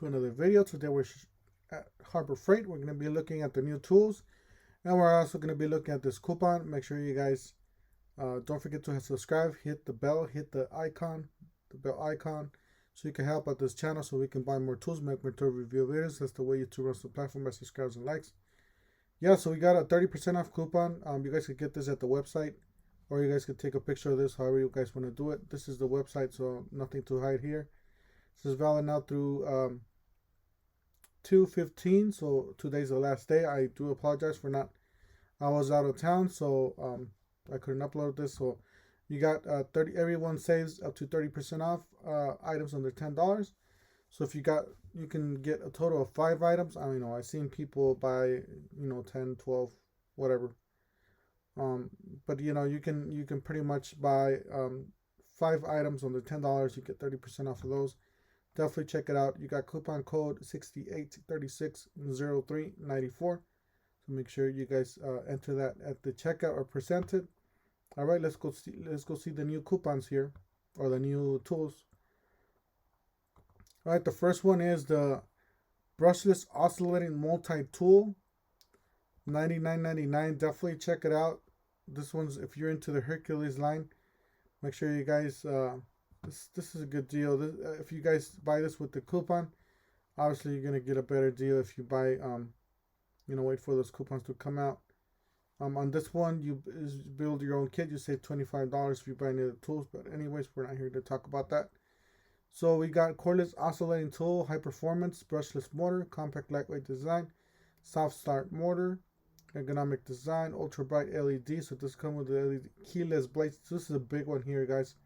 to another video. Today we're at Harbor Freight. We're going to be looking at the new tools, and we're also going to be looking at this coupon. Make sure you guys don't forget to subscribe, hit the bell, hit the icon, the bell icon, so you can help out this channel so we can buy more tools, make more tool review videos. That's the way YouTube runs the platform by subscribers and likes. Yeah, so we got a 30% off coupon. You guys can get this at the website, or you guys can take a picture of this, however you guys want to do it. This is the website, so nothing to hide here. This is valid now through 2/15, so today's the last day. I do apologize for not, I was out of town, so I couldn't upload this. So you got everyone saves up to 30% off items under $10. So if you can get a total of 5 items. I know I've seen people buy 10, 12, whatever. But you can pretty much buy 5 items under $10. You get 30% off of those. Definitely check it out. You got coupon code 68360394. So make sure you guys enter that at the checkout or present it. All right, let's go see the new coupons here, or the new tools. All right, the first one is the Brushless Oscillating MultiTool, $99.99. Definitely check it out. This one's, if you're into the Hercules line, make sure you guys this is a good deal. If you guys buy this with the coupon, obviously you're gonna get a better deal if you buy wait for those coupons to come out. On this one, you build your own kit. You save $25 if you buy any of the tools. But anyways, we're not here to talk about that. So we got cordless oscillating tool, high performance, brushless motor, compact lightweight design, soft start motor, ergonomic design, ultra bright LED. So this comes with the LED keyless blades. This is a big one here, guys.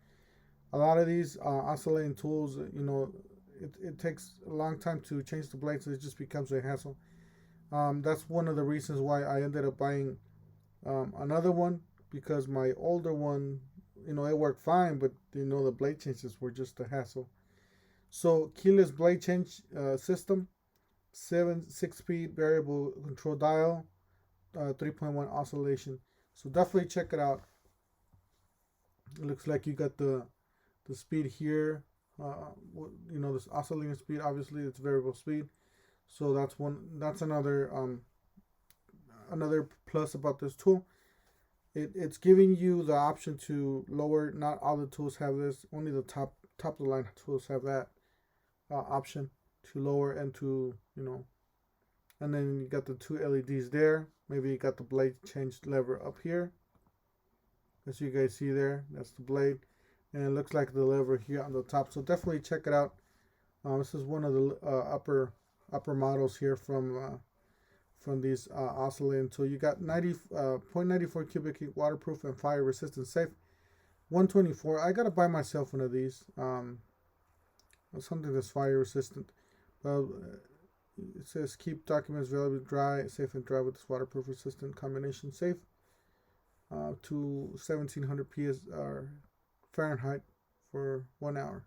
A lot of these oscillating tools, it takes a long time to change the blades. So it just becomes a hassle. That's one of the reasons why I ended up buying another one, because my older one, it worked fine, but the blade changes were just a hassle. So keyless blade change system, 6-speed variable control dial, 3.1 oscillation. So definitely check it out. It looks like you got the speed here. This oscillating speed, obviously it's variable speed. So that's another plus about this tool. It's giving you the option to lower. Not all the tools have this. Only the top of the line tools have that option to lower and to and then you got the 2 LEDs there. Maybe you got the blade change lever up here, as you guys see there. That's the blade, and it looks like the lever here on the top. So definitely check it out. This is one of the upper models here from these oscillating tool. You got 0.94 cubic feet, waterproof and fire resistant, safe. 124. I gotta buy myself one of these. Something that's fire resistant. It says keep documents relatively dry, safe and dry with this waterproof resistant combination, safe. To 1700 Fahrenheit for 1 hour.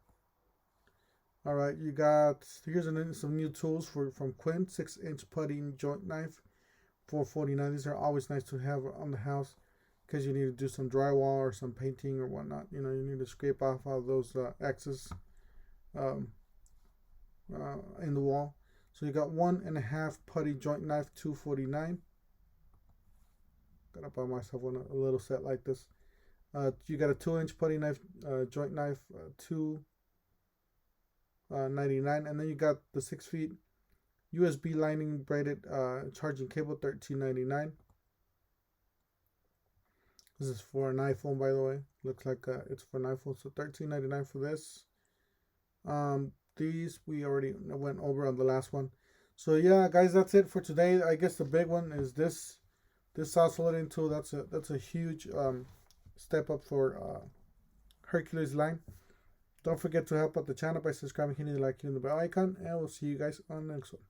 All right, you got, here's some new tools from Quinn. 6-inch putty joint knife, $4.49. These are always nice to have on the house because you need to do some drywall or some painting or whatnot. You need to scrape off all those excess in the wall. So you got 1.5 putty joint knife, $2.49. Gotta buy myself a little set like this. You got a 2-inch putty knife, joint knife, $2.99, and then you got the 6 feet USB lining braided charging cable, $13.99. This is for an iPhone, by the way. Looks like it's for an iPhone, so $13.99 for this. These we already went over on the last one. So yeah, guys, that's it for today. I guess the big one is this oscillating tool. That's a huge step up for Hercules line. Don't forget to help out the channel by subscribing, hitting the like and the bell icon, and we'll see you guys on the next one.